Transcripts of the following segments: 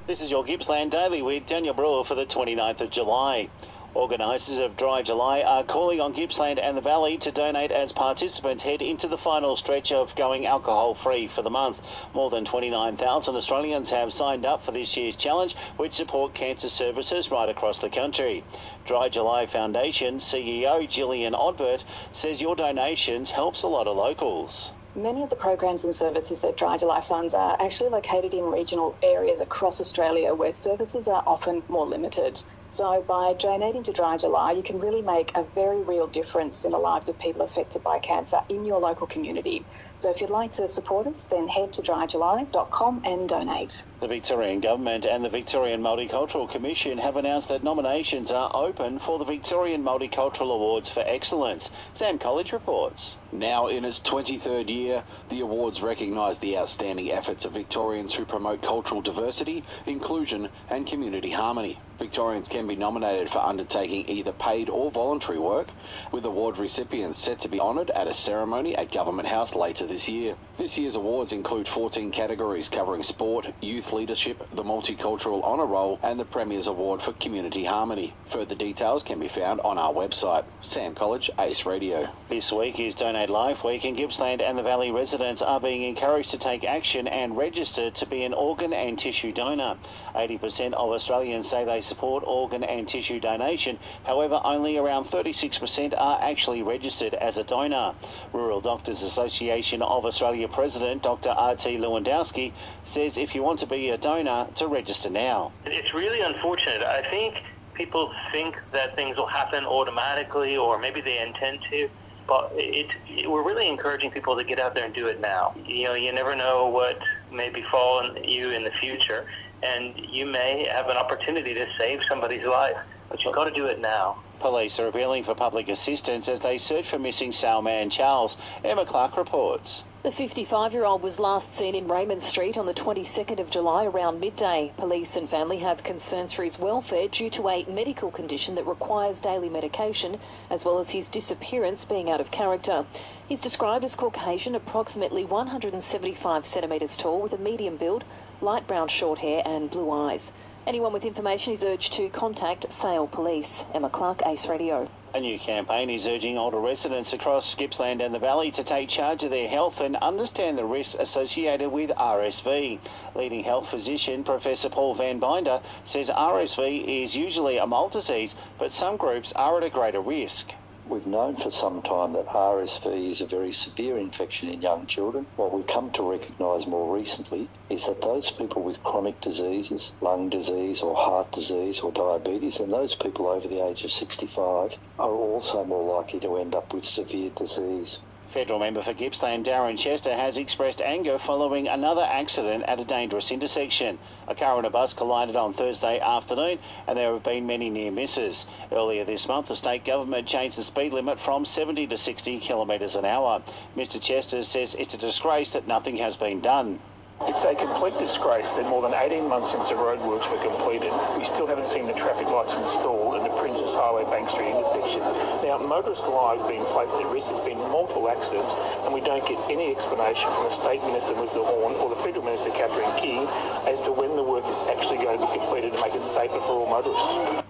This is your Gippsland Daily with Daniel Brewer for the 29th of July. Organisers of Dry July are calling on Gippsland and the Valley to donate as participants head into the final stretch of going alcohol-free for the month. More than 29,000 Australians have signed up for this year's challenge, which support cancer services right across the country. Dry July Foundation CEO Gillian Odbert says your donations helps a lot of locals. Many of the programs and services that Dry July funds are actually located in regional areas across Australia where services are often more limited. So by donating to Dry July, you can really make a very real difference in the lives of people affected by cancer in your local community. So if you'd like to support us, then head to dryjuly.com and donate. The Victorian Government and the Victorian Multicultural Commission have announced that nominations are open for the Victorian Multicultural Awards for Excellence. Sam College reports. Now in its 23rd year, the awards recognise the outstanding efforts of Victorians who promote cultural diversity, inclusion and community harmony. Victorians can be nominated for undertaking either paid or voluntary work, with award recipients set to be honoured at a ceremony at Government House later this year. This year's awards include 14 categories covering sport, youth leadership, the Multicultural Honour Roll and the Premier's Award for Community Harmony. Further details can be found on our website. Sam College, Ace Radio. This week is Donate Life Week, and Gippsland and the Valley residents are being encouraged to take action and register to be an organ and tissue donor. 80% of Australians say they support organ and tissue donation. However, only around 36% are actually registered as a donor. Rural Doctors Association of Australia President Dr. R.T. Lewandowski says if you want to be a donor, to register now. It's really unfortunate. I think people think that things will happen automatically, or maybe they intend to, but we're really encouraging people to get out there and do it now. You know, you never know what may befall you in the future, and you may have an opportunity to save somebody's life, but you've got to do it now. Police are appealing for public assistance as they search for missing Salman Charles. Emma Clark reports. The 55-year-old was last seen in Raymond Street on the 22nd of July around midday. Police and family have concerns for his welfare due to a medical condition that requires daily medication, as well as his disappearance being out of character. He's described as Caucasian, approximately 175 centimetres tall, with a medium build, light brown short hair and blue eyes. Anyone with information is urged to contact Sale Police. Emma Clark, Ace Radio. A new campaign is urging older residents across Gippsland and the Valley to take charge of their health and understand the risks associated with RSV. Leading health physician Professor Paul Van Binder says RSV is usually a mild disease, but some groups are at a greater risk. We've known for some time that RSV is a very severe infection in young children. What we've come to recognise more recently is that those people with chronic diseases, lung disease or heart disease or diabetes, and those people over the age of 65 are also more likely to end up with severe disease. Federal member for Gippsland Darren Chester has expressed anger following another accident at a dangerous intersection. A car and a bus collided on Thursday afternoon and there have been many near misses. Earlier this month, the state government changed the speed limit from 70 to 60 kilometres an hour. Mr Chester says it's a disgrace that nothing has been done. It's a complete disgrace that more than 18 months since the roadworks were completed, we still haven't seen the traffic lights installed at the Princess Highway Bank Street intersection. Now, motorists' lives being placed at risk. There's been multiple accidents, and we don't get any explanation from the State Minister, Mr Horn, or the Federal Minister, Catherine King, as to when the work is actually going to be completed to make it safer for all motorists.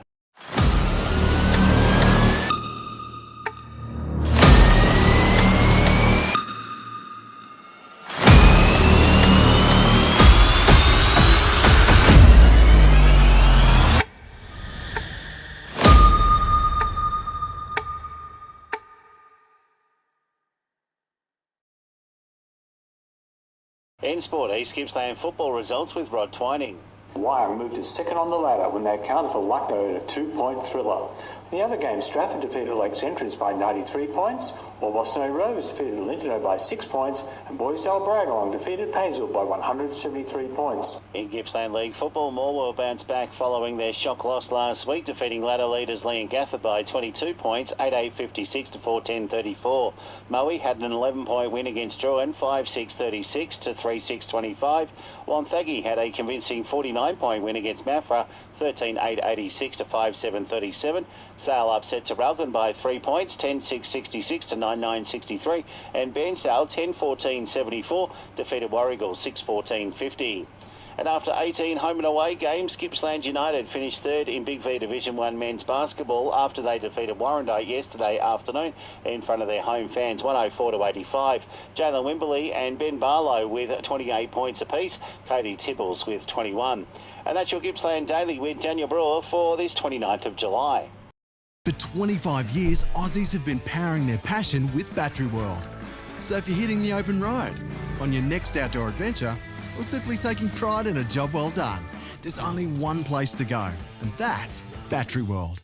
In sport, East Gippsland football results with Rod Twining. Wyong moved to second on the ladder when they accounted for Lucknow in a 2-point thriller. In the other game, Stratford defeated Lakes Entrance by 93 points, while Boston Rovers defeated Lindenau by 6 points, and Boysdale Braggalong defeated Painesville by 173 points. In Gippsland League football, Morwell bounced back following their shock loss last week, defeating ladder leaders Lee and Gafford by 22 points, 8-8-56 to 4-10-34. Moe had an 11-point win against Druin, 5-6-36 to 3-6-25, while Thaggy had a convincing 49-point win against Maffra, 13-8-86 to 5-7-37. Sale upset to Ralgan by 3 points, 10-6-66 to 9-9-63, and Bairnsdale 10-14-74 defeated Warragul 6-14-50. And after 18 home and away games, Gippsland United finished third in Big V Division 1 men's basketball after they defeated Warrandyte yesterday afternoon in front of their home fans, 104-85. Jalen Wimberley and Ben Barlow with 28 points apiece, Cody Tibbles with 21. And that's your Gippsland Daily with Daniel Brewer for this 29th of July. For 25 years, Aussies have been powering their passion with Battery World. So if you're hitting the open road, on your next outdoor adventure, or simply taking pride in a job well done, there's only one place to go, and that's Battery World.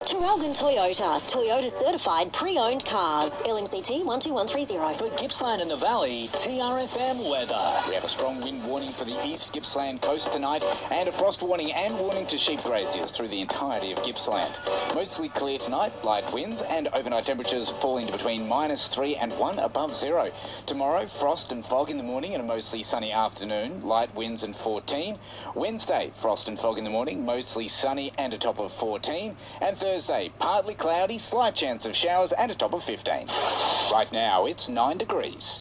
Traralgon Toyota certified pre-owned cars. LMCT 12130. For Gippsland and the Valley, TRFM weather. We have a strong wind warning for the East Gippsland coast tonight and a frost warning and warning to sheep graziers through the entirety of Gippsland. Mostly clear tonight, light winds and overnight temperatures falling to between -3 and 1 above zero. Tomorrow, frost and fog in the morning and a mostly sunny afternoon, light winds and 14. Wednesday, frost and fog in the morning, mostly sunny and a top of 14. And Thursday, partly cloudy, slight chance of showers and a top of 15. Right now, it's 9 degrees.